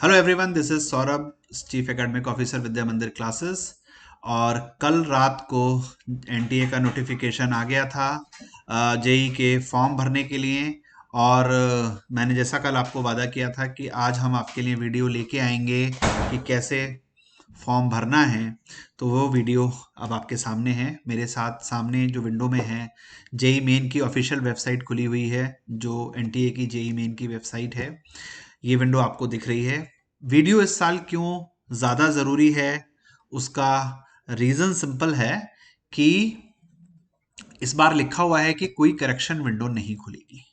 Hello everyone, this is Saurabh, chief academic officer Vidya Mandir classes. और कल रात को एनटीए का नोटिफिकेशन आ गया था जेई के फॉर्म भरने के लिए। और मैंने जैसा कल आपको वादा किया था कि आज हम आपके लिए वीडियो लेके आएंगे कि कैसे फॉर्म भरना है। तो वो वीडियो अब आपके सामने है। मेरे साथ सामने जो विंडो में है, जेई मेन की ऑफिशियल वेबसाइट खुली हुई है, जो एनटीए की जेई मेन की वेबसाइट है। ये विंडो आपको दिख रही है। वीडियो इस साल क्यों ज़्यादा ज़रूरी है, उसका रीज़न सिंपल है कि इस बार लिखा हुआ है कि कोई करेक्शन विंडो नहीं खुलेगी।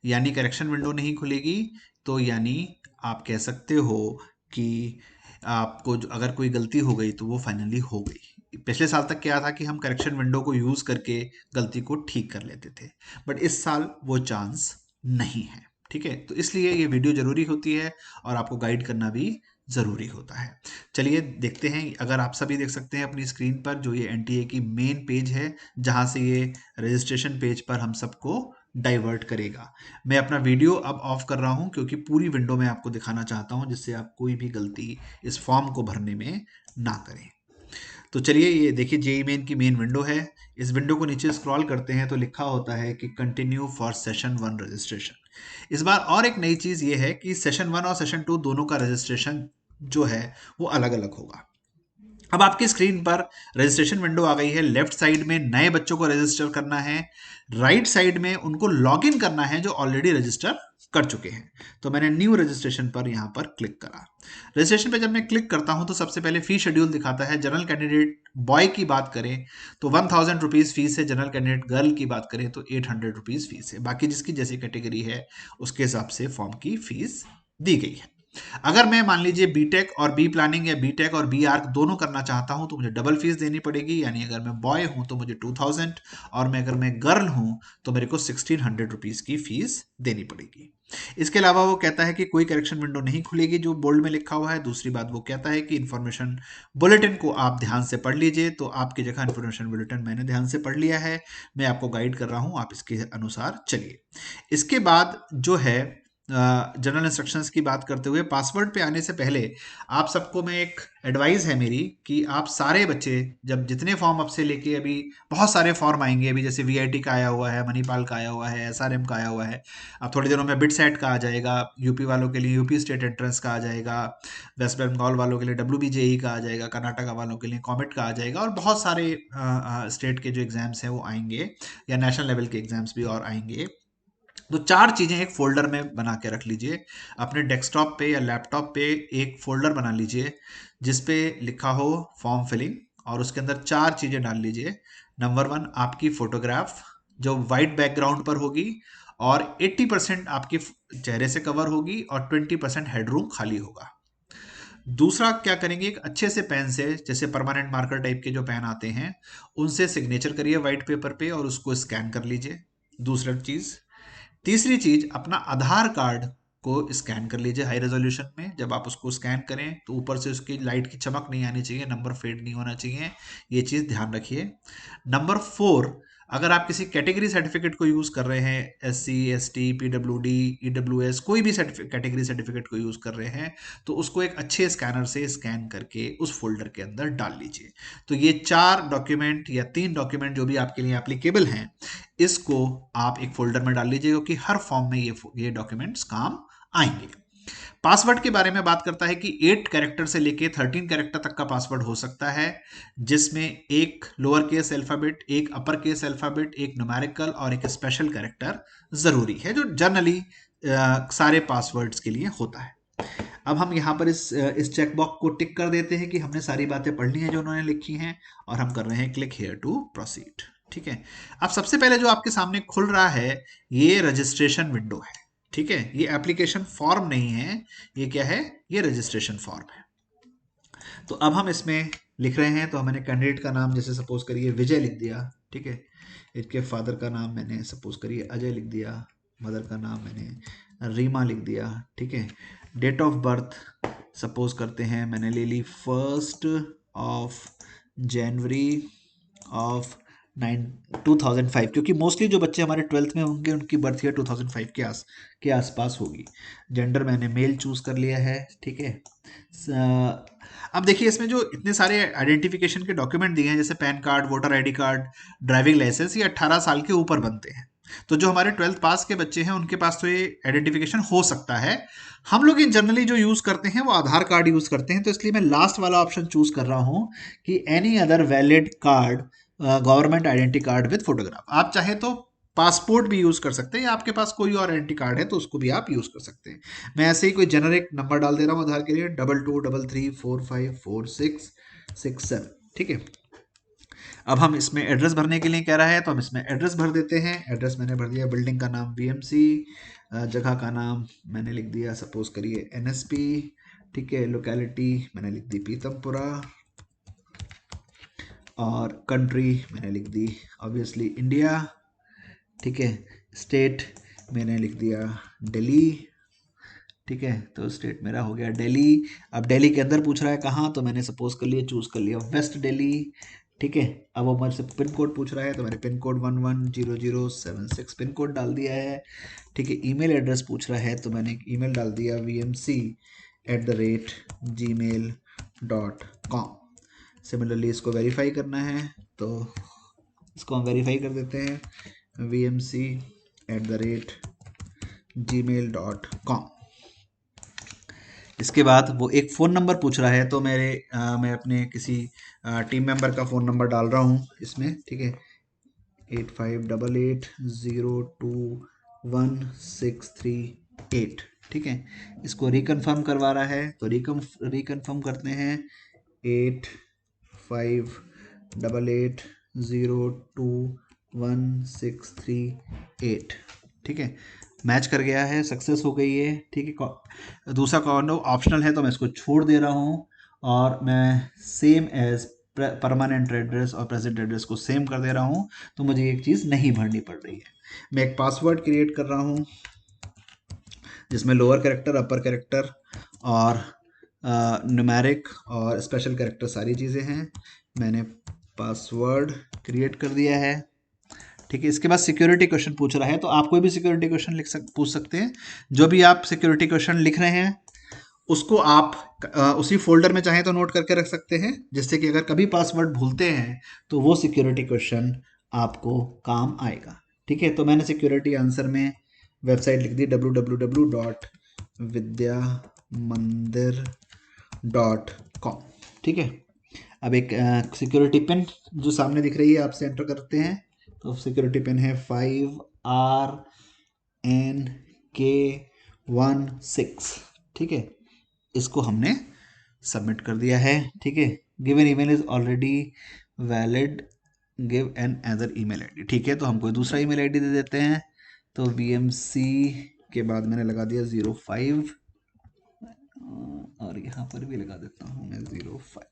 यानी करेक्शन विंडो नहीं खुलेगी, तो यानी आप कह सकते हो कि आपको अगर कोई गलती हो गई तो वो फाइनली हो गई। पिछले साल तक क्या था कि हम करेक्शन विंडो को यूज़ करके गलती को ठीक कर लेते थे, बट इस साल वो चांस नहीं है। ठीक है, तो इसलिए ये वीडियो ज़रूरी होती है और आपको गाइड करना भी ज़रूरी होता है। चलिए देखते हैं। अगर आप सभी देख सकते हैं अपनी स्क्रीन पर, जो ये एनटीए की मेन पेज है, जहाँ से ये रजिस्ट्रेशन पेज पर हम सबको डाइवर्ट करेगा। मैं अपना वीडियो अब ऑफ कर रहा हूं क्योंकि पूरी विंडो में आपको दिखाना चाहता हूं, जिससे आप कोई भी गलती इस फॉर्म को भरने में ना करें। तो चलिए, ये देखिए जेई मेन की मेन विंडो है। इस विंडो को नीचे स्क्रॉल करते हैं तो लिखा होता है कि कंटिन्यू फॉर सेशन 1 रजिस्ट्रेशन। इस बार और एक नई चीज ये है कि सेशन 1 और सेशन 2 दोनों का रजिस्ट्रेशन जो है वो अलग अलग होगा। अब आपकी स्क्रीन पर रजिस्ट्रेशन विंडो आ गई है। लेफ्ट साइड में नए बच्चों को रजिस्टर करना है, राइट साइड में उनको लॉगिन करना है जो ऑलरेडी रजिस्टर कर चुके हैं। तो मैंने न्यू रजिस्ट्रेशन पर यहां पर क्लिक करा। रजिस्ट्रेशन पे जब मैं क्लिक करता हूं तो सबसे पहले फी शेड्यूल दिखाता है। जनरल कैंडिडेट बॉय की बात करें तो 1000 रुपीज फीस है। जनरल कैंडिडेट गर्ल की बात करें तो 800 रुपीज फीस है। बाकी जिसकी जैसी कैटेगरी है उसके हिसाब से फॉर्म की फीस दी गई है। अगर मैं मान लीजिए बीटेक और बी प्लानिंग या बीटेक और बी आर्क दोनों करना चाहता हूं तो मुझे डबल फीस देनी पड़ेगी। यानी अगर मैं बॉय हूं तो मुझे 2000, और मैं अगर मैं गर्ल हूं तो मेरे को 1600 रुपीज की फीस देनी पड़ेगी। इसके अलावा वो कहता है कि कोई करेक्शन विंडो नहीं खुलेगी, जो बोल्ड में लिखा हुआ है। दूसरी बात, वो कहता है कि इन्फॉर्मेशन बुलेटिन को आप ध्यान से पढ़ लीजिए। तो आपकी जगह इन्फॉर्मेशन बुलेटिन मैंने ध्यान से पढ़ लिया है, मैं आपको गाइड कर रहा हूं, आप इसके अनुसार चलिए। इसके बाद जो है जनरल इंस्ट्रक्शंस की बात करते हुए, पासवर्ड पे आने से पहले आप सबको मैं एक एडवाइस है मेरी कि आप सारे बच्चे, जब जितने फॉर्म अब से लेके, अभी बहुत सारे फॉर्म आएंगे, अभी जैसे वीआईटी का आया हुआ है, मणिपाल का आया हुआ है, एसआरएम का आया हुआ है, अब थोड़ी देरों में बिटसेट का आ जाएगा, यूपी वालों के लिए यूपी स्टेट एंट्रेंस का आ जाएगा, वेस्ट बंगाल वालों के लिए डब्ल्यूबीजेई का आ जाएगा, कर्नाटका वालों के लिए कॉमेट का आ जाएगा, और बहुत सारे स्टेट के जो एग्जाम्स हैं वो आएंगे, या नेशनल लेवल के एग्जाम्स भी और आएंगे। तो चार चीजें एक फोल्डर में बना के रख लीजिए। अपने डेस्कटॉप पे या लैपटॉप पे एक फोल्डर बना लीजिए जिसपे लिखा हो फॉर्म फिलिंग, और उसके अंदर चार चीजें डाल लीजिए। नंबर 1, आपकी फोटोग्राफ जो वाइट बैकग्राउंड पर होगी और 80% आपके चेहरे से कवर होगी और 20% हेडरूम खाली होगा। दूसरा क्या करेंगे, एक अच्छे से पेन से, जैसे परमानेंट मार्कर टाइप के जो पेन आते हैं, उनसे सिग्नेचर करिए व्हाइट पेपर पे और उसको स्कैन कर लीजिए। दूसरा चीज, तीसरी चीज, अपना आधार कार्ड को स्कैन कर लीजिए हाई रेजोल्यूशन में। जब आप उसको स्कैन करें तो ऊपर से उसकी लाइट की चमक नहीं आनी चाहिए, नंबर फेड नहीं होना चाहिए, ये चीज ध्यान रखिए। नंबर 4, अगर आप किसी कैटेगरी सर्टिफिकेट को यूज कर रहे हैं, S C, S T, PWD, EWS, कोई भी कैटेगरी सर्टिफिकेट को यूज कर रहे हैं, तो उसको एक अच्छे स्कैनर से स्कैन करके उस फोल्डर के अंदर डाल लीजिए। तो ये 4 डॉक्यूमेंट या 3 डॉक्यूमेंट जो भी आपके लिए एप्लीकेबल हैं, इसको आप एक फोल्डर में डाल लीजिए, क्योंकि हर फॉर्म में ये डॉक्यूमेंट्स काम आएंगे। पासवर्ड के बारे में बात करता है कि 8 कैरेक्टर से लेके 13 कैरेक्टर तक का पासवर्ड हो सकता है, जिसमें एक लोअर केस अल्फाबेट, एक अपर केस अल्फाबेट, एक न्यूमेरिकल और एक स्पेशल कैरेक्टर जरूरी है, जो जनरली सारे पासवर्ड्स के लिए होता है। अब हम यहाँ पर इस चेकबॉक्स को टिक कर देते हैं कि हमने सारी बातें पढ़ ली हैं जो उन्होंने लिखी हैं, और हम कर रहे हैं क्लिक हेयर टू प्रोसीड। ठीक है। अब सबसे पहले जो आपके सामने खुल रहा है, ये रजिस्ट्रेशन विंडो है। ठीक है, ये एप्लीकेशन फॉर्म नहीं है, ये क्या है, ये रजिस्ट्रेशन फॉर्म है। तो अब हम इसमें लिख रहे हैं, तो मैंने कैंडिडेट का नाम जैसे सपोज करिए विजय लिख दिया। ठीक है, इसके फादर का नाम मैंने सपोज करिए अजय लिख दिया, मदर का नाम मैंने रीमा लिख दिया। ठीक है, डेट ऑफ बर्थ सपोज करते हैं मैंने ले ली 1 जनवरी ऑफ नाइन 2005, क्योंकि मोस्टली जो बच्चे हमारे 12th में होंगे उनकी बर्थ ईयर 2005 के आसपास होगी। जेंडर मैंने मेल चूज कर लिया है, ठीक है। अब देखिए इसमें जो इतने सारे आइडेंटिफिकेशन के डॉक्यूमेंट दिए हैं, जैसे PAN card, voter ID card, driving licence, ये 18 साल के ऊपर बनते हैं। तो जो हमारे 12th पास के बच्चे हैं उनके पास तो ये आइडेंटिफिकेशन हो सकता है। हम लोग इन जनरली जो यूज करते हैं वो आधार कार्ड यूज करते हैं, तो इसलिए मैं लास्ट वाला ऑप्शन चूज कर रहा हूं कि any other valid card, government identity card with photograph. आप चाहे तो पासपोर्ट भी यूज कर सकते हैं, या आपके पास कोई और आइडेंटिटी कार्ड है तो उसको भी आप यूज कर सकते हैं। मैं ऐसे ही कोई जेनरिक नंबर डाल दे रहा हूँ आधार के लिए, 2233454667, ठीक है। अब हम इसमें एड्रेस भरने के लिए कह रहा है, तो हम इसमें एड्रेस भर देते हैं। एड्रेस मैंने भर दिया, बिल्डिंग का नाम वीएमसी, जगह का नाम मैंने लिख दिया सपोज करिए एनएसपी, ठीक है। लोकेलिटी मैंने लिख दी पीतमपुरा, और कंट्री मैंने लिख दी ऑब्वियसली इंडिया, ठीक है। स्टेट मैंने लिख दिया दिल्ली, ठीक है। तो स्टेट मेरा हो गया दिल्ली। अब दिल्ली के अंदर पूछ रहा है कहाँ, तो मैंने सपोज कर लिया, चूज कर लिया वेस्ट दिल्ली, ठीक है। अब वो मुझसे पिन कोड पूछ रहा है, तो मैंने पिन कोड 110076 पिन कोड डाल दिया है, ठीक है। ईमेल एड्रेस पूछ रहा है, तो मैंने ईमेल डाल दिया vmc@gmail.com। सिमिलरली इसको वेरीफाई करना है, तो इसको हम वेरीफाई कर देते हैं, vmc@gmail.com। इसके बाद वो एक फ़ोन नंबर पूछ रहा है, तो मैं अपने किसी टीम मेंबर का फ़ोन नंबर डाल रहा हूँ इसमें, ठीक है। 8588021638, ठीक है। इसको रिकन्फर्म करवा रहा है, तो रिकन्फर्म करते हैं, 8588021638, ठीक है। मैच कर गया है, सक्सेस हो गई है, ठीक है। दूसरा कॉर्नर ऑप्शनल है, तो मैं इसको छोड़ दे रहा हूँ, और मैं सेम एज परमानेंट एड्रेस और प्रेजेंट एड्रेस को सेम कर दे रहा हूँ, तो मुझे एक चीज़ नहीं भरनी पड़ रही है। मैं एक पासवर्ड क्रिएट कर रहा हूँ जिसमें लोअर कैरेक्टर, अपर कैरेक्टर और न्यूमेरिक और स्पेशल कैरेक्टर सारी चीज़ें हैं। मैंने पासवर्ड क्रिएट कर दिया है, ठीक है। इसके बाद सिक्योरिटी क्वेश्चन पूछ रहा है, तो आप कोई भी सिक्योरिटी क्वेश्चन पूछ सकते हैं। जो भी आप सिक्योरिटी क्वेश्चन लिख रहे हैं उसको आप उसी फोल्डर में चाहें तो नोट करके रख सकते हैं, जिससे कि अगर कभी पासवर्ड भूलते हैं तो वो सिक्योरिटी क्वेश्चन आपको काम आएगा, ठीक है। तो मैंने सिक्योरिटी आंसर में वेबसाइट लिख दी www.vidyamandir.com, ठीक है। अब एक सिक्योरिटी पिन जो सामने दिख रही है आपसे एंटर करते हैं, तो सिक्योरिटी पिन है 5RNK16, ठीक है। इसको हमने सबमिट कर दिया है, ठीक है। Given email is already valid, give an other email ID, ठीक है। तो हम कोई दूसरा ईमेल आईडी दे देते हैं, तो VMC के बाद मैंने लगा दिया 05, और यहाँ पर भी लगा देता हूँ मैं 05,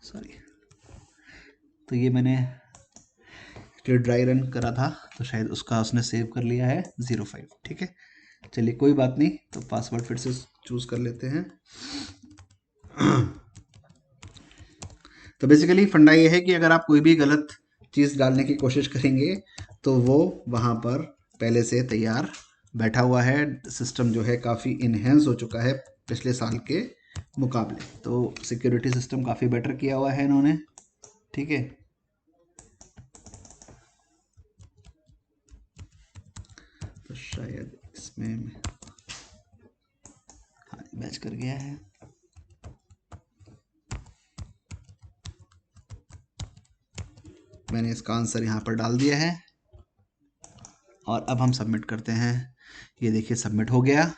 सॉरी। तो ये मैंने ड्राई रन करा था, तो शायद उसका उसने सेव कर लिया है 05, ठीक है। चलिए कोई बात नहीं, तो पासवर्ड फिर से चूज कर लेते हैं। तो बेसिकली फंडा ये है कि अगर आप कोई भी गलत चीज़ डालने की कोशिश करेंगे तो वो वहाँ पर पहले से तैयार बैठा हुआ है। सिस्टम जो है काफ़ी इन्हेंस हो चुका है पिछले साल के मुकाबले, तो सिक्योरिटी सिस्टम काफ़ी बेटर किया हुआ है इन्होंने, ठीक है। तो शायद इसमें हाँ मैच कर गया है। मैंने इसका आंसर यहाँ पर डाल दिया है, और अब हम सबमिट करते हैं। ये देखिए सबमिट हो गया।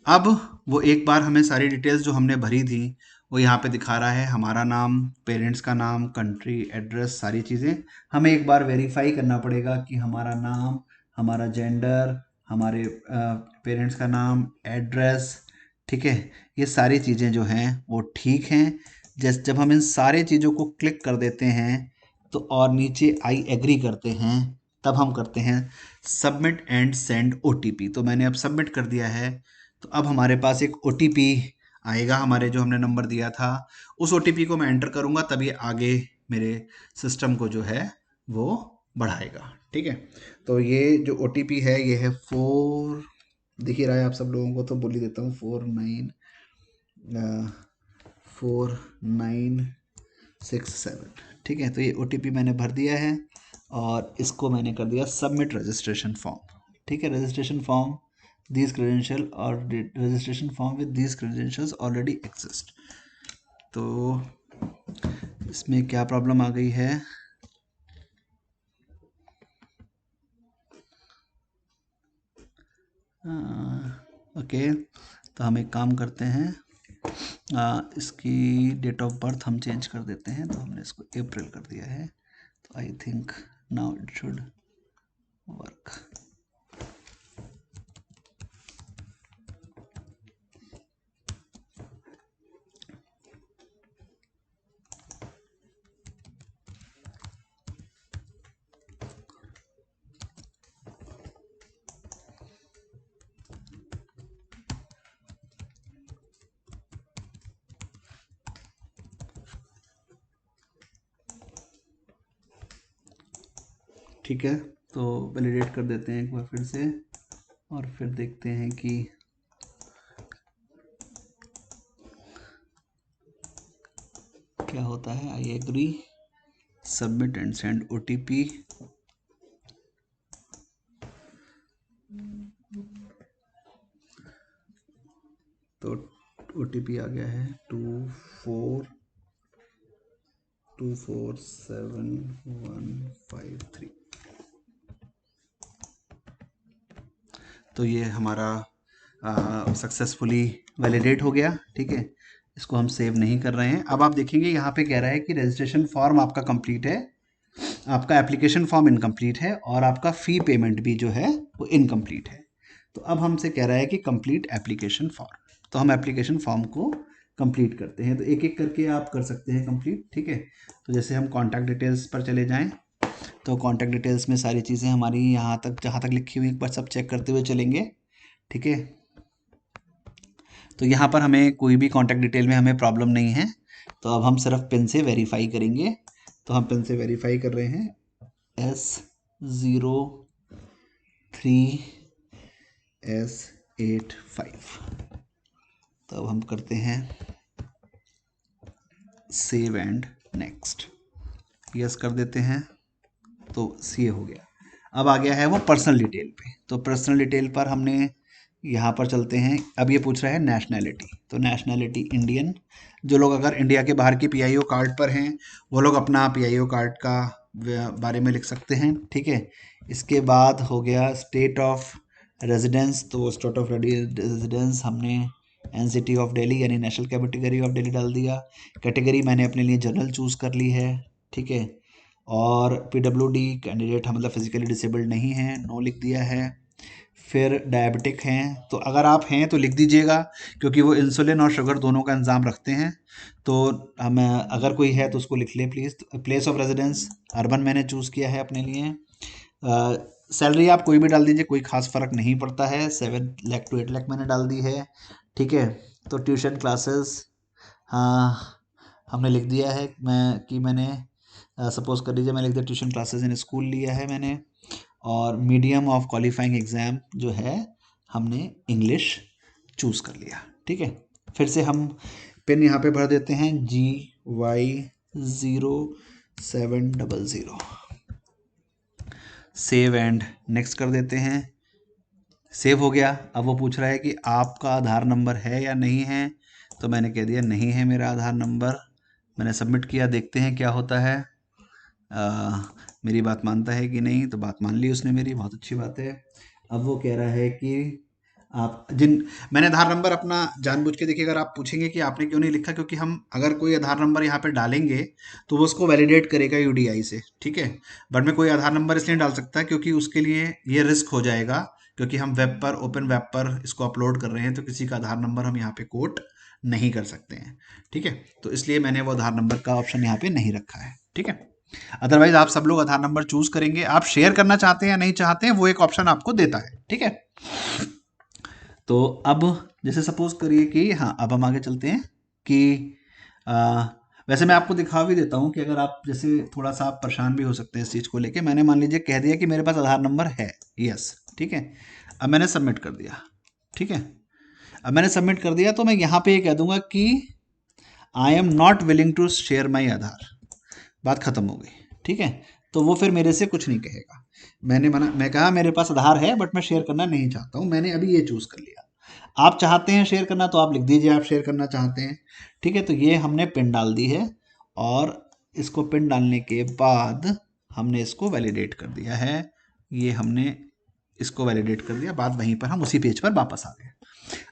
अब वो एक बार हमें सारी डिटेल्स जो हमने भरी थी वो यहाँ पे दिखा रहा है, हमारा नाम, पेरेंट्स का नाम, कंट्री, एड्रेस, सारी चीज़ें हमें एक बार वेरीफाई करना पड़ेगा कि हमारा नाम, हमारा जेंडर, हमारे पेरेंट्स का नाम, एड्रेस, ठीक है, ये सारी चीज़ें जो हैं वो ठीक हैं। जब हम इन सारे चीज़ों को क्लिक कर देते हैं तो और नीचे आई एग्री करते हैं, तब हम करते हैं सबमिट एंड सेंड OTP। तो मैंने अब सबमिट कर दिया है, तो अब हमारे पास एक OTP आएगा हमारे जो हमने नंबर दिया था, उस ओटीपी को मैं एंटर करूंगा, तभी आगे मेरे सिस्टम को जो है वो बढ़ाएगा। ठीक है, तो ये जो ओटीपी है ये है 4, दिख ही रहा है आप सब लोगों को, तो बोल ही देता हूँ 4967। ठीक है, तो ये ओटीपी मैंने भर दिया है और इसको मैंने कर दिया सबमिट रजिस्ट्रेशन फॉर्म। ठीक है, रजिस्ट्रेशन फॉर्म these credential और registration form with these credentials already exist। तो इसमें क्या प्रॉब्लम आ गई है, ओके, तो हम एक काम करते हैं, इसकी डेट ऑफ बर्थ हम चेंज कर देते हैं, तो हमने इसको अप्रैल कर दिया है, तो I think now it should work. ठीक है, तो वैलिडेट कर देते हैं एक बार फिर से और फिर देखते हैं कि क्या होता है। I agree, submit and send OTP. तो ओटीपी आ गया है 24247153। तो ये हमारा सक्सेसफुली वैलिडेट हो गया। ठीक है, इसको हम सेव नहीं कर रहे हैं। अब आप देखेंगे यहाँ पे कह रहा है कि रजिस्ट्रेशन फॉर्म आपका कंप्लीट है, आपका एप्लीकेशन फॉर्म इनकम्प्लीट है और आपका फ़ी पेमेंट भी जो है वो इनकम्प्लीट है। तो अब हमसे कह रहा है कि कंप्लीट एप्लीकेशन फॉर्म, तो हम एप्लीकेशन फॉर्म को कंप्लीट करते हैं। तो एक एक करके आप कर सकते हैं कंप्लीट। ठीक है, तो जैसे हम कॉन्टैक्ट डिटेल्स पर चले जाएं, तो कॉन्टैक्ट डिटेल्स में सारी चीज़ें हमारी यहाँ तक जहाँ तक लिखी हुई एक बार सब चेक करते हुए चलेंगे। ठीक है, तो यहाँ पर हमें कोई भी कॉन्टैक्ट डिटेल में हमें प्रॉब्लम नहीं है, तो अब हम सिर्फ पिन से वेरीफाई करेंगे। तो हम पिन से वेरीफाई कर रहे हैं S03S85। तो अब हम करते हैं सेव एंड नेक्स्ट, यस कर देते हैं, तो सी हो गया। अब आ गया है वो पर्सनल डिटेल पे, तो पर्सनल डिटेल पर हमने यहाँ पर चलते हैं। अब ये पूछ रहा है नेशनैलिटी, तो नेशनैलिटी इंडियन। जो लोग अगर इंडिया के बाहर की पीआईओ कार्ड पर हैं वो लोग अपना पीआईओ कार्ड का बारे में लिख सकते हैं। ठीक है, इसके बाद हो गया स्टेट ऑफ रेजिडेंस, तो स्टेट ऑफ रेजिडेंस हमने एनसीटी ऑफ दिल्ली यानी नेशनल कैटेगरी ऑफ दिल्ली डाल दिया। कैटेगरी मैंने अपने लिए जनरल चूज़ कर ली है। ठीक है, और पीडब्ल्यूडी कैंडिडेट हम मतलब फिजिकली डिसेबल्ड नहीं है, नो लिख दिया है। फिर डायबिटिक हैं, तो अगर आप हैं तो लिख दीजिएगा, क्योंकि वो इंसुलिन और शुगर दोनों का इंतज़ाम रखते हैं। तो हम अगर कोई है तो उसको लिख लें please. Place of residence urban मैंने चूज़ किया है अपने लिए। सैलरी आप कोई भी डाल दीजिए, कोई खास फ़र्क नहीं पड़ता है। 7 लाख to 8 लाख मैंने डाल दी है। ठीक है, तो ट्यूशन क्लासेस हाँ हमने लिख दिया है मैंने सपोज़ कर लीजिए मैं लिख दिया ट्यूशन क्लासेस इन स्कूल लिया है मैंने। और मीडियम ऑफ क्वालिफाइंग एग्ज़ाम जो है हमने इंग्लिश चूज़ कर लिया। ठीक है, फिर से हम पिन यहाँ पे भर देते हैं GY0700। सेव एंड नेक्स्ट कर देते हैं, सेव हो गया। अब वो पूछ रहा है कि आपका आधार नंबर है या नहीं है, तो मैंने कह दिया नहीं है मेरा आधार नंबर। मैंने सबमिट किया, देखते हैं क्या होता है। मेरी बात मानता है कि नहीं, तो बात मान ली उसने मेरी, बहुत अच्छी बात है। अब वो कह रहा है कि आप मैंने आधार नंबर अपना जानबूझ के, देखिए अगर आप पूछेंगे कि आपने क्यों नहीं लिखा, क्योंकि हम अगर कोई आधार नंबर यहाँ पे डालेंगे तो वो उसको वैलिडेट करेगा यूडीआई से। ठीक है, बट मैं कोई आधार नंबर इसलिए डाल सकता क्योंकि उसके लिए ये रिस्क हो जाएगा, क्योंकि हम वेब पर ओपन वेब पर इसको अपलोड कर रहे हैं, तो किसी का आधार नंबर हम यहाँ पे कोट नहीं कर सकते हैं। ठीक है, तो इसलिए मैंने वो आधार नंबर का ऑप्शन यहाँ पे नहीं रखा है। ठीक है, अदरवाइज आप सब लोग आधार नंबर चूज करेंगे, आप शेयर करना चाहते हैं या नहीं चाहते हैं वो एक ऑप्शन आपको देता है। ठीक है, तो अब जैसे सपोज करिए कि हाँ, अब हम आगे चलते हैं कि आ, वैसे मैं आपको दिखा भी देता हूँ कि अगर आप जैसे थोड़ा सा आप परेशान भी हो सकते हैं इस चीज़ को लेके। मैंने मान लीजिए कह दिया कि मेरे पास आधार नंबर है, यस, ठीक है। अब मैंने सबमिट कर दिया, ठीक है। अब मैंने सबमिट कर दिया तो मैं यहाँ पे ये कह दूंगा कि I am not willing to share my Aadhaar, बात खत्म हो गई, ठीक है। तो वो फिर मेरे से कुछ नहीं कहेगा। मैं कहा मेरे पास आधार है बट मैं शेयर करना नहीं चाहता हूँ, मैंने अभी ये चूज कर लिया। आप चाहते हैं शेयर करना तो आप लिख दीजिए आप शेयर करना चाहते हैं, ठीक है। तो ये हमने पिन डाल दी है और इसको पिन डालने के बाद हमने इसको वैलिडेट कर दिया है। ये हमने इसको वैलिडेट कर दिया, बाद वहीं पर हम उसी पेज पर वापस आ गए।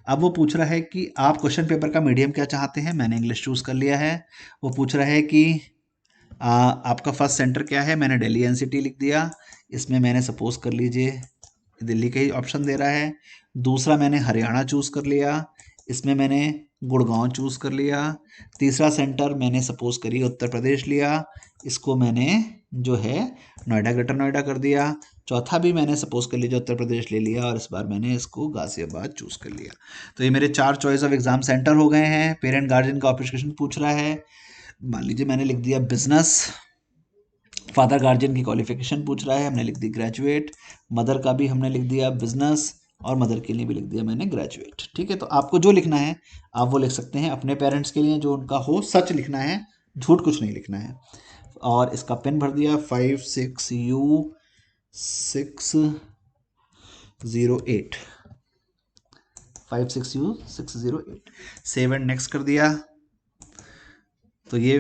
अब वो पूछ रहा है कि आप क्वेश्चन पेपर का मीडियम क्या चाहते हैं, मैंने इंग्लिश चूज कर लिया है। वो पूछ रहा है कि आपका फर्स्ट सेंटर क्या है, मैंने दिल्ली एनसीटी लिख दिया। इसमें मैंने सपोज कर लीजिए दिल्ली का ही ऑप्शन दे रहा है। दूसरा मैंने हरियाणा चूज़ कर लिया, इसमें मैंने गुड़गांव चूज़ कर लिया। तीसरा सेंटर मैंने सपोज करिए उत्तर प्रदेश लिया, इसको मैंने जो है नोएडा ग्रेटर नोएडा कर दिया। चौथा भी मैंने सपोज कर लीजिए उत्तर प्रदेश ले लिया और इस बार मैंने इसको गाजियाबाद चूज़ कर लिया। तो ये मेरे 4 चॉइस ऑफ एग्ज़ाम सेंटर हो गए हैं। पेरेंट गार्जियन का ऑप्शन पूछ रहा है, मान लीजिए मैंने लिख दिया बिजनेस। फादर गार्जियन की क्वालिफिकेशन पूछ रहा है, हमने लिख दी ग्रेजुएट। मदर का भी हमने लिख दिया बिजनेस और मदर के लिए भी लिख दिया मैंने ग्रेजुएट, ठीक है। तो आपको जो लिखना है आप वो लिख सकते हैं अपने पेरेंट्स के लिए, जो उनका हो, सच लिखना है, झूठ कुछ नहीं लिखना है। और इसका पिन भर दिया 56U608 56U608, save and next कर दिया। तो ये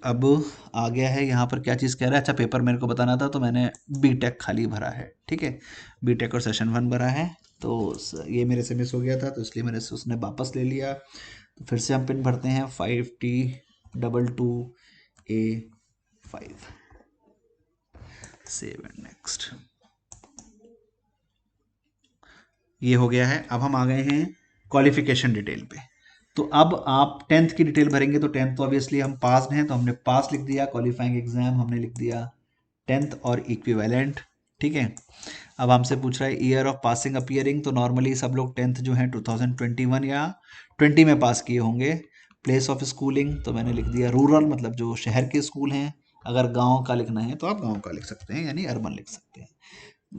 अब आ गया है। यहाँ पर क्या चीज़ कह रहा है, अच्छा पेपर मेरे को बताना था तो मैंने बीटेक खाली भरा है, ठीक है। बीटेक और सेशन 1 भरा है, तो ये मेरे से मिस हो गया था तो इसलिए मैंने उसने वापस ले लिया। तो फिर से हम पिन भरते हैं 5T22A5, सेव एंड नेक्स्ट। ये हो गया है। अब हम आ गए हैं क्वालिफिकेशन डिटेल पे। तो अब आप 10th की डिटेल भरेंगे तो 10th तो ऑब्वियसली हम पास हैं तो हमने पास लिख दिया, क्वालिफाइंग एग्जाम हमने लिख दिया 10th और इक्विवेलेंट, ठीक है। अब हमसे पूछ रहा है ईयर ऑफ पासिंग अपीयरिंग, तो नॉर्मली सब लोग 10th जो है 2021 या 20 में पास किए होंगे। प्लेस ऑफ स्कूलिंग तो मैंने लिख दिया रूरल, मतलब जो शहर के स्कूल हैं। अगर गांव का लिखना है तो आप गांव का लिख सकते हैं, यानी अर्बन लिख सकते हैं।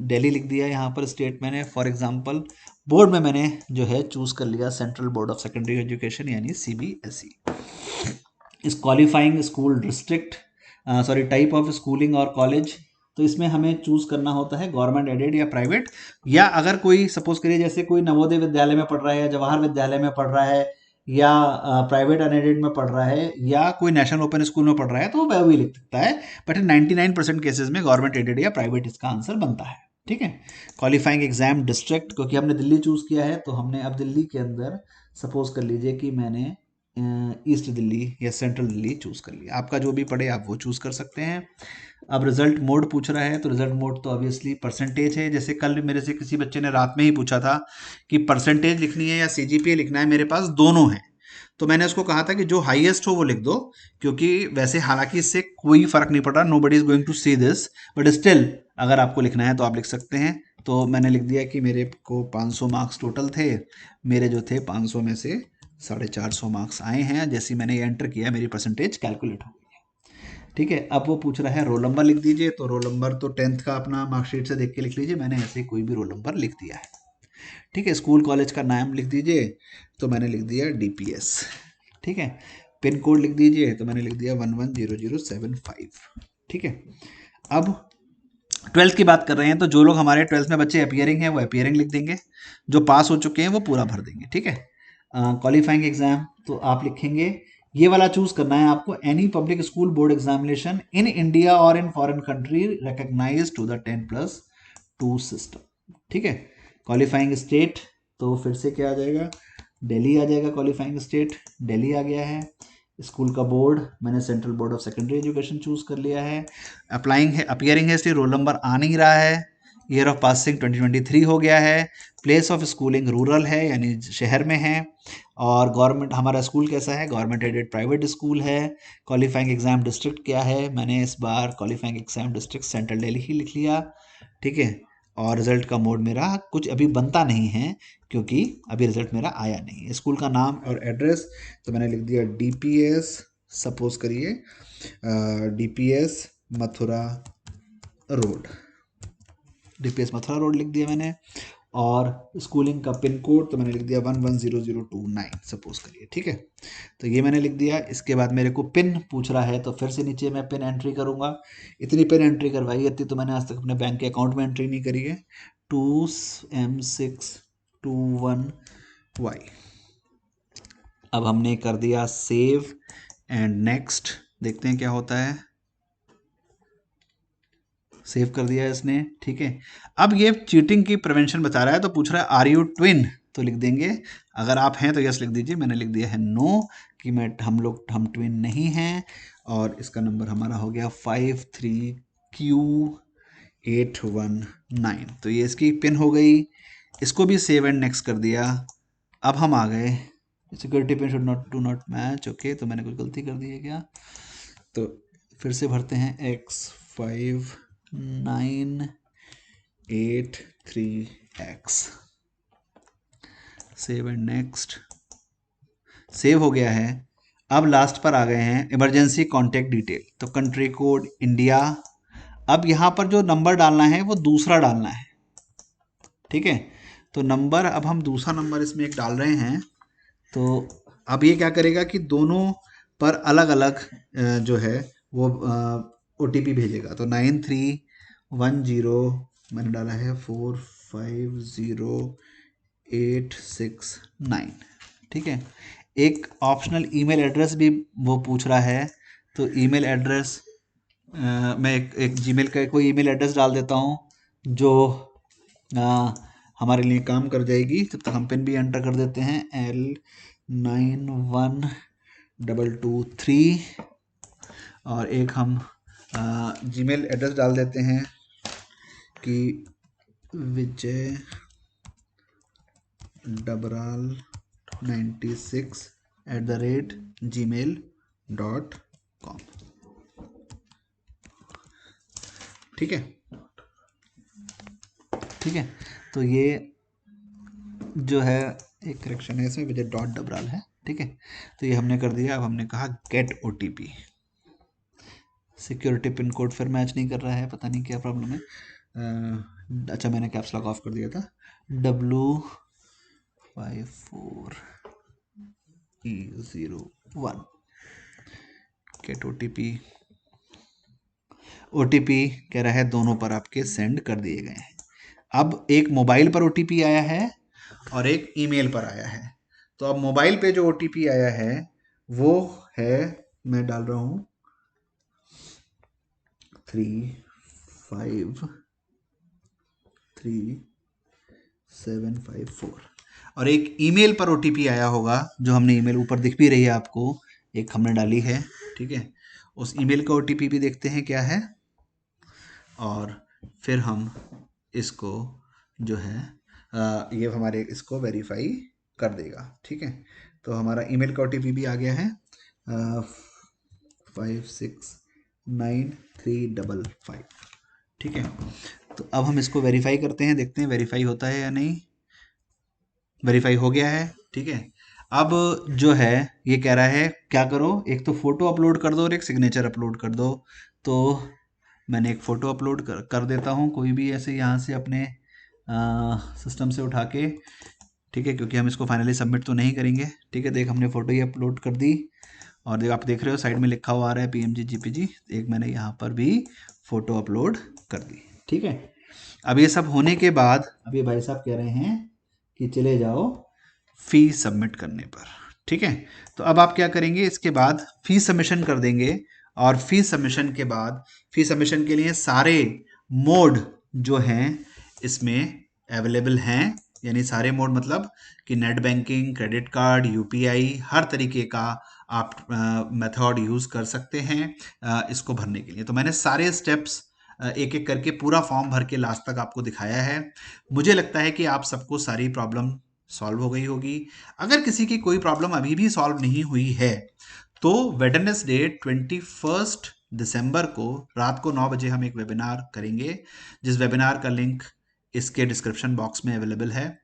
दिल्ली लिख दिया। यहाँ पर स्टेट मैंने फॉर एग्जांपल बोर्ड में मैंने जो है चूज़ कर लिया central board of secondary education यानी CBSE। इस qualifying school district sorry type of schooling और कॉलेज, तो इसमें हमें चूज़ करना होता है गवर्नमेंट एडेड या प्राइवेट, या अगर कोई सपोज करिए जैसे कोई नवोदय विद्यालय में पढ़ रहा है या जवाहर विद्यालय में पढ़ रहा है या प्राइवेट अनएडेड में पढ़ रहा है या कोई नेशनल ओपन स्कूल में पढ़ रहा है तो वह भी लिख सकता है। बट 99% केसेस में गवर्नमेंट एडेड या प्राइवेट इसका आंसर बनता है, ठीक है। क्वालिफाइंग एग्जाम डिस्ट्रिक्ट, क्योंकि हमने दिल्ली चूज़ किया है तो हमने अब दिल्ली के अंदर सपोज कर लीजिए कि मैंने ईस्ट दिल्ली या सेंट्रल दिल्ली चूज़ कर लिया। आपका जो भी पड़े आप वो चूज़ कर सकते हैं। अब रिजल्ट मोड पूछ रहा है, तो रिजल्ट मोड तो ऑब्वियसली परसेंटेज है। जैसे कल मेरे से किसी बच्चे ने रात में ही पूछा था कि परसेंटेज लिखनी है या CGPA लिखना है, मेरे पास दोनों है। तो मैंने उसको कहा था कि जो हाईएस्ट हो वो लिख दो, क्योंकि वैसे हालांकि इससे कोई फर्क नहीं पड़ रहा, nobody is going to see this, but still अगर आपको लिखना है तो आप लिख सकते हैं। तो मैंने लिख दिया कि मेरे को 500 मार्क्स टोटल थे, मेरे जो थे 500 में से 450 मार्क्स आए हैं। जैसे ही मैंने ये एंटर किया मेरी परसेंटेज कैलकुलेट हो गई है, ठीक है। अब वो पूछ रहा है रोल नंबर लिख दीजिए, तो रोल नंबर तो 10th का अपना मार्कशीट से देख के लिख लीजिए, मैंने ऐसे कोई भी रोल नंबर लिख दिया है, ठीक है। स्कूल कॉलेज का नाम लिख दीजिए, तो मैंने लिख दिया DPS, ठीक है। पिन कोड लिख दीजिए, तो मैंने लिख दिया 110075, ठीक है। अब 12th की बात कर रहे हैं तो जो लोग हमारे 12th में बच्चे अपीयरिंग हैं वो अपीयरिंग लिख देंगे, जो पास हो चुके हैं वो पूरा भर देंगे, ठीक है। क्वालिफाइंग एग्जाम तो आप लिखेंगे, ये वाला चूज करना है आपको, any public school board examination in India और in foreign country recognized to the 10+2 system, ठीक है। क्वालिफाइंग स्टेट तो फिर से क्या आ जाएगा, दिल्ली आ जाएगा। क्वालिफाइंग स्टेट दिल्ली आ गया है। स्कूल का बोर्ड मैंने central board of secondary education choose कर लिया है। अप्लाइंग है अपीयरिंग है, इसलिए रोल नंबर आ नहीं रहा है। ईयर ऑफ पासिंग 2023 हो गया है। प्लेस ऑफ स्कूलिंग रूरल है यानी शहर में है। और गवर्नमेंट हमारा स्कूल कैसा है, गवर्नमेंट एडेड प्राइवेट स्कूल है। क्वालिफाइंग एग्जाम डिस्ट्रिक्ट क्या है, मैंने इस बार qualifying exam district central Delhi ही लिख लिया, ठीक है। और रिजल्ट का मोड मेरा कुछ अभी बनता नहीं है क्योंकि अभी रिजल्ट मेरा आया नहीं है। स्कूल का नाम और एड्रेस तो मैंने लिख दिया डीपीएस, सपोज करिए DPS Mathura road, DPS Mathura road लिख दिया मैंने। और स्कूलिंग का पिन कोड तो मैंने लिख दिया 110029 सपोज करिए, ठीक है। तो ये मैंने लिख दिया। इसके बाद मेरे को पिन पूछ रहा है तो फिर से नीचे मैं पिन एंट्री करूँगा। इतनी पिन एंट्री करवाई, इतनी तो मैंने आज तक अपने बैंक के अकाउंट में एंट्री नहीं करी है। 2M621Y। अब हमने कर दिया सेव एंड नेक्स्ट, देखते हैं क्या होता है। सेव कर दिया इसने, ठीक है। अब ये चीटिंग की प्रिवेंशन बता रहा है तो पूछ रहा है आर यू ट्विन, तो लिख देंगे अगर आप हैं तो यस लिख दीजिए। मैंने लिख दिया है नो कि हम ट्विन नहीं हैं। और इसका नंबर हमारा हो गया 53Q819, तो ये इसकी पिन हो गई। इसको भी सेव एंड नेक्स्ट कर दिया। अब हम आ गए security pin should not do not match, okay. तो मैंने कुछ गलती कर दी है क्या, तो फिर से भरते हैं X5983X, save and next. Save हो गया है। अब लास्ट पर आ गए हैं इमरजेंसी कॉन्टैक्ट डिटेल, तो कंट्री कोड इंडिया। अब यहाँ पर जो नंबर डालना है वो दूसरा डालना है, ठीक है। तो नंबर अब हम दूसरा नंबर इसमें एक डाल रहे हैं। तो अब ये क्या करेगा कि दोनों पर अलग अलग जो है वो OTP भेजेगा। तो 9310 मैंने डाला है 450869, ठीक है। एक ऑप्शनल ईमेल एड्रेस भी वो पूछ रहा है, तो ईमेल एड्रेस मैं एक जीमेल का कोई ईमेल एड्रेस डाल देता हूँ जो हमारे लिए काम कर जाएगी। तब तक हम पिन भी एंटर कर देते हैं L91223, और एक हम जीमेल एड्रेस डाल देते हैं कि विजय डबराल 96@gmail.com, ठीक है, ठीक है। तो ये जो है एक करेक्शन है इसमें, विजय डॉट डबराल है, ठीक है। तो ये हमने कर दिया। अब हमने कहा get OTP। Security pin code फिर मैच नहीं कर रहा है, पता नहीं क्या प्रॉब्लम है। अच्छा मैंने कैप्स लॉक ऑफ कर दिया था। W54E01 गेट OTP कह रहा है दोनों पर आपके सेंड कर दिए गए हैं। अब एक मोबाइल पर OTP आया है और एक ईमेल पर आया है। तो अब मोबाइल पे जो OTP आया है वो है, मैं डाल रहा हूँ 353754, और एक ईमेल पर OTP आया होगा जो हमने ईमेल ऊपर दिख भी रही है आपको, एक हमने डाली है, ठीक है। उस ईमेल का OTP भी देखते हैं क्या है, और फिर हम इसको जो है ये हमारे इसको वेरीफाई कर देगा, ठीक है। तो हमारा ईमेल का OTP भी आ गया है 569355, ठीक है। तो अब हम इसको वेरीफाई करते हैं, देखते हैं वेरीफाई होता है या नहीं। वेरीफाई हो गया है, ठीक है। अब जो है ये कह रहा है क्या करो, एक तो फोटो अपलोड कर दो और एक सिग्नेचर अपलोड कर दो। तो मैंने एक फ़ोटो अपलोड कर देता हूँ कोई भी ऐसे यहाँ से अपने सिस्टम से उठा के, ठीक है, क्योंकि हम इसको फाइनली सबमिट तो नहीं करेंगे, ठीक है। देख हमने फ़ोटो ही अपलोड कर दी, और आप देख रहे हो साइड में लिखा हुआ आ रहा है PMG GPG। एक मैंने यहाँ पर भी फ़ोटो अपलोड कर दी, ठीक है। अब ये सब होने के बाद अभी भाई साहब कह रहे हैं कि चले जाओ फीस सबमिट करने पर, ठीक है। तो अब आप क्या करेंगे, इसके बाद फीस सबमिशन कर देंगे, और फीस सबमिशन के बाद फीस सबमिशन के लिए सारे मोड जो हैं इसमें अवेलेबल हैं, यानी सारे मोड मतलब कि net banking, credit card, UPI, हर तरीके का आप मेथड यूज़ कर सकते हैं इसको भरने के लिए। तो मैंने सारे स्टेप्स एक एक करके पूरा फॉर्म भर के लास्ट तक आपको दिखाया है। मुझे लगता है कि आप सबको सारी प्रॉब्लम सॉल्व हो गई होगी। अगर किसी की कोई प्रॉब्लम अभी भी सॉल्व नहीं हुई है तो वेडनेसडे 21 दिसंबर को रात को 9 बजे हम एक वेबिनार करेंगे, जिस वेबिनार का लिंक इसके डिस्क्रिप्शन बॉक्स में अवेलेबल है,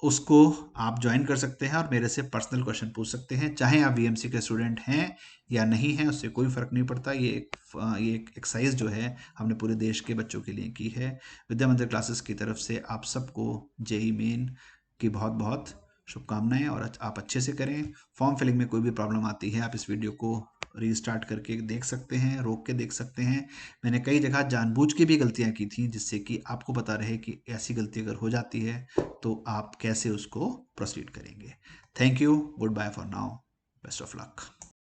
उसको आप ज्वाइन कर सकते हैं और मेरे से पर्सनल क्वेश्चन पूछ सकते हैं। चाहे आप वीएमसी के स्टूडेंट हैं या नहीं हैं, उससे कोई फ़र्क नहीं पड़ता। ये एक एक्सरसाइज जो है हमने पूरे देश के बच्चों के लिए की है। विद्या मंदिर क्लासेस की तरफ से आप सबको जेई मेन की बहुत बहुत शुभकामनाएं, और आप अच्छे से करें। फॉर्म फिलिंग में कोई भी प्रॉब्लम आती है, आप इस वीडियो को रीस्टार्ट करके देख सकते हैं, रोक के देख सकते हैं। मैंने कई जगह जानबूझ के भी गलतियां की थी, जिससे कि आपको पता रहे कि ऐसी गलती अगर हो जाती है तो आप कैसे उसको प्रोसीड करेंगे। Thank you, goodbye for now, best of luck.